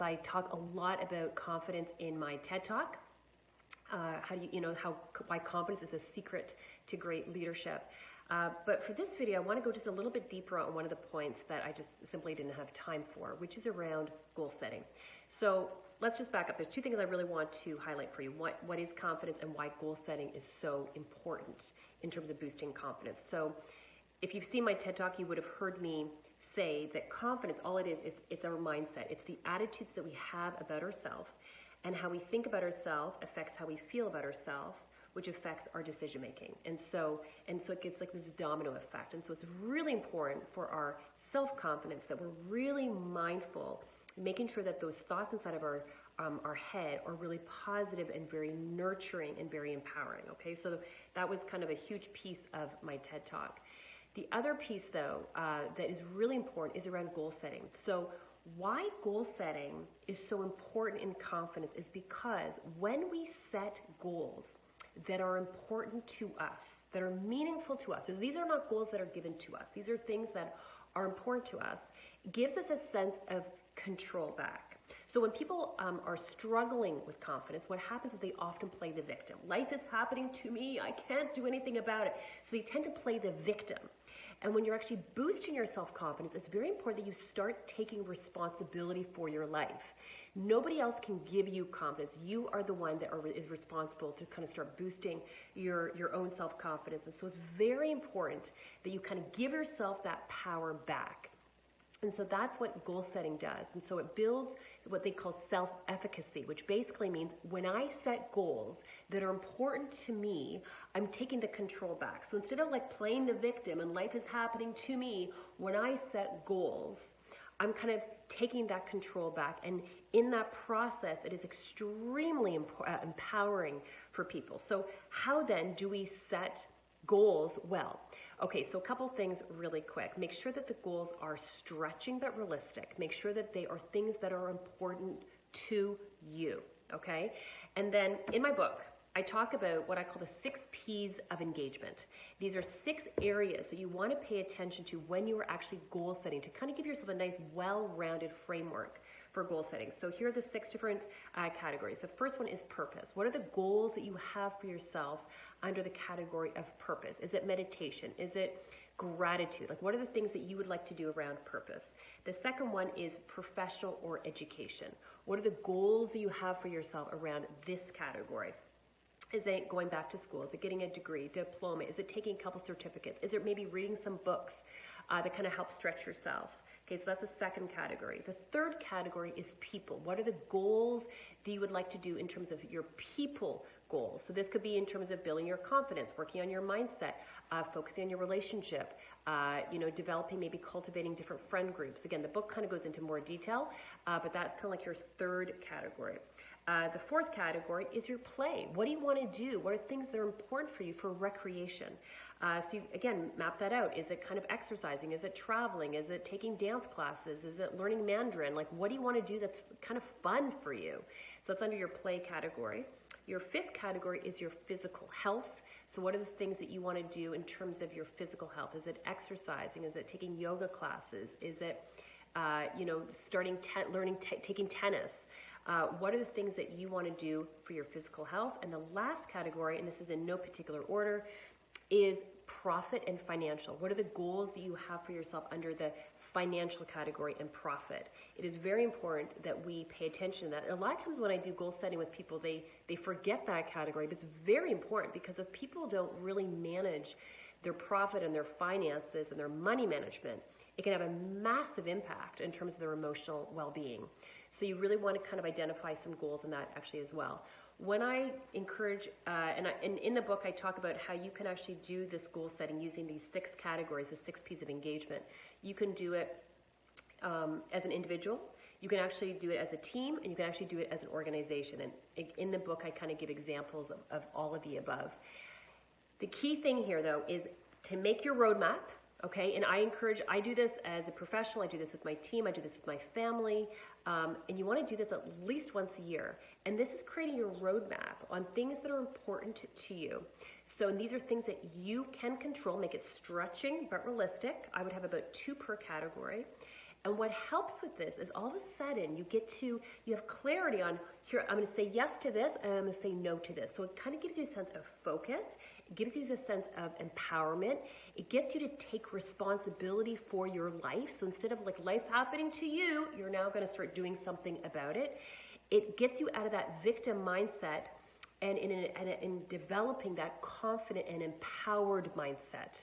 I talk a lot about confidence in my TED Talk. Why confidence is a secret to great leadership. But for this video, I want to go just a little bit deeper on one of the points that I just simply didn't have time for, which is around goal setting. So let's just back up. There's two things I really want to highlight for you. What is confidence and why goal setting is so important in terms of boosting confidence. So if you've seen my TED Talk, you would have heard me say that confidence, all it is, it's our mindset. It's the attitudes that we have about ourselves, and how we think about ourselves affects how we feel about ourselves, which affects our decision making. And so it gets like this domino effect. And so it's really important for our self-confidence that we're really mindful, making sure that those thoughts inside of our head are really positive and very nurturing and very empowering. Okay, so that was kind of a huge piece of my TED Talk. The other piece, though, that is really important is around goal setting. So why goal setting is so important in confidence is because when we set goals that are important to us, that are meaningful to us, so these are not goals that are given to us, these are things that are important to us, it gives us a sense of control back. So when people are struggling with confidence, what happens is they often play the victim. Life is happening to me, I can't do anything about it. So they tend to play the victim. And when you're actually boosting your self-confidence, it's very important that you start taking responsibility for your life. Nobody else can give you confidence. You are the one that is responsible to kind of start boosting your own self-confidence. And so it's very important that you kind of give yourself that power back. And so that's what goal setting does. And so it builds what they call self-efficacy, which basically means when I set goals that are important to me, I'm taking the control back. So instead of like playing the victim and life is happening to me, when I set goals, I'm kind of taking that control back. And in that process, it is extremely empowering for people. So how then do we set goals well? Okay, so a couple things really quick. Make sure that the goals are stretching but realistic. Make sure that they are things that are important to you, okay? And then in my book, I talk about what I call the 6 P's of engagement. These are 6 areas that you want to pay attention to when you are actually goal setting to kind of give yourself a nice, well-rounded framework for goal setting. So here are the 6 different categories. The first one is purpose. What are the goals that you have for yourself under the category of purpose? Is it meditation? Is it gratitude? Like, what are the things that you would like to do around purpose? The second one is professional or education. What are the goals that you have for yourself around this category? Is it going back to school? Is it getting a degree, diploma? Is it taking a couple certificates? Is it maybe reading some books that kind of help stretch yourself? Okay, so that's the second category. The third category is people. What are the goals that you would like to do in terms of your people goals? So this could be in terms of building your confidence, working on your mindset, focusing on your relationship, developing, maybe cultivating different friend groups. Again, the book kind of goes into more detail, but that's kind of like your third category. The fourth category is your play. What do you want to do? What are things that are important for you for recreation? So you, again, map that out. Is it kind of exercising? Is it traveling? Is it taking dance classes? Is it learning Mandarin? Like, what do you want to do that's kind of fun for you? So that's under your play category. Your fifth category is your physical health. So what are the things that you want to do in terms of your physical health? Is it exercising? Is it taking yoga classes? Is it, taking tennis? What are the things that you want to do for your physical health? And the last category, and this is in no particular order, is profit and financial. What are the goals that you have for yourself under the financial category and profit? It is very important that we pay attention to that. And a lot of times when I do goal setting with people, they forget that category, but it's very important because if people don't really manage their profit and their finances and their money management, it can have a massive impact in terms of their emotional well-being. So you really want to kind of identify some goals in that actually as well. When I encourage, and in the book I talk about how you can actually do this goal setting using these 6 categories, the 6 P's of engagement. You can do it as an individual, you can actually do it as a team, and you can actually do it as an organization. And in the book I kind of give examples of all of the above. The key thing here though is to make your roadmap. Okay, and I do this as a professional, I do this with my team, I do this with my family, and you want to do this at least once a year. And this is creating your roadmap on things that are important to you. So these are things that you can control, make it stretching but realistic. I would have about 2 per category. And what helps with this is all of a sudden you have clarity on, here, I'm going to say yes to this and I'm going to say no to this. So it kind of gives you a sense of focus. It gives you a sense of empowerment. It gets you to take responsibility for your life. So instead of like life happening to you, you're now going to start doing something about it. It gets you out of that victim mindset and in developing that confident and empowered mindset.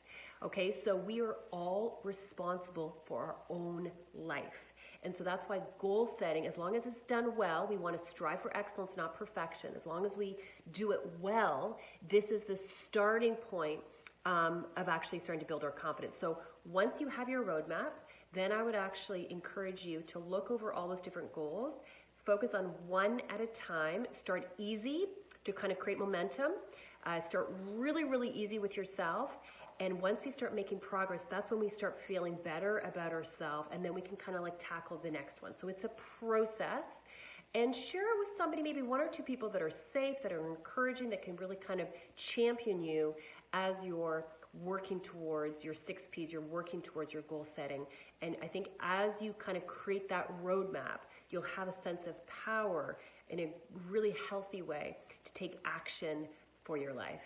Okay, so we are all responsible for our own life. And so that's why goal setting, as long as it's done well, we want to strive for excellence, not perfection. As long as we do it well, this is the starting point of actually starting to build our confidence. So once you have your roadmap, then I would actually encourage you to look over all those different goals, focus on one at a time, start easy to kind of create momentum, start really, really easy with yourself. And once we start making progress, that's when we start feeling better about ourselves, and then we can kind of like tackle the next one. So it's a process, and share it with somebody, maybe one or two people that are safe, that are encouraging, that can really kind of champion you as you're working towards your 6 Ps, you're working towards your goal setting. And I think as you kind of create that roadmap, you'll have a sense of power in a really healthy way to take action for your life.